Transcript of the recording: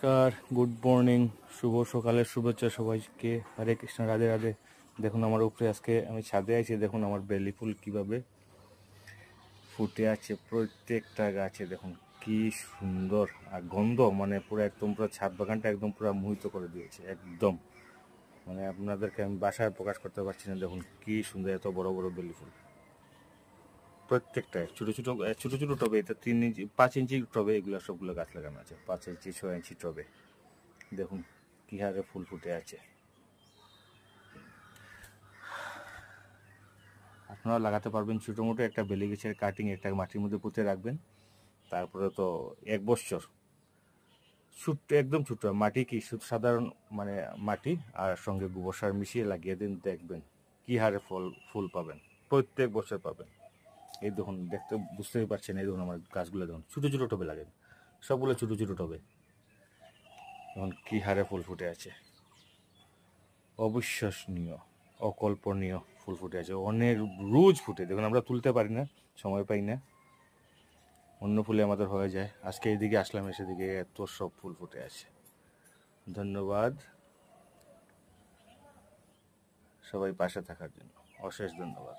নমস্কার, good morning, শুভ সকালের শুভেচ্ছা সবাইকে। হরে কৃষ্ণ, রাধে রাধে। দেখুন আমার উপরে আজকে আমি ছাদে আছি। দেখুন আমার বেলি ফুল কিভাবে ফুটে আছে প্রত্যেকটা গাছে। দেখুন কি সুন্দর আর গন্ধ, মানে পুরো একদম পুরো ছাদ বাগানটা একদম পুরো মোহিত করে দিয়েছে একদম। মানে আপনাদেরকে আমি বাসায় প্রকাশ করতে পারছি না। দেখুন কি সুন্দর, এত বড় বড় বেলি ফুল প্রত্যেকটায়। ছোটো ছোটো ছোটো ছোটো টবে, এটা 3 ইঞ্চি 5 ইঞ্চি টবে এগুলো সবগুলো গাছ লাগানো আছে। 5 ইঞ্চি 6 ইঞ্চি টবে দেখুন কি হারে ফুল ফুটে আছে। আপনারা লাগাতে পারবেন। ছোটো মোটো একটা বেলি গাছের কাটিং একটা মাটির মধ্যে পুঁতে রাখবেন, তারপরে তো 1 বছর ছোট্ট একদম ছোট্ট মাটি, কি সাধারণ মানে মাটি আর সঙ্গে গোবর সার মিশিয়ে লাগিয়ে দিন, দেখবেন কি হারে ফুল পাবেন, প্রত্যেক বছর পাবেন। এই দেখুন, দেখতে বুঝতেই পারছেন, এই দেখুন আমার গাছগুলো দেখুন ছোটো ছোটো টবে লাগেন, সবগুলো ছোটো ছোটো টবে। দেখুন কি হারে ফুল ফুটে আছে, অবিশ্বাসনীয়, অকল্পনীয় ফুল ফুটে আছে। অনেক রোজ ফুটে, দেখুন আমরা তুলতে পারি না, সময় পাই না, অন্য ফুলে আমাদের হয়ে যায়। আজকে এইদিকে আসলাম, এসে দিকে এত সব ফুল ফুটে আছে। ধন্যবাদ সবাই পাশে থাকার জন্য, অশেষ ধন্যবাদ।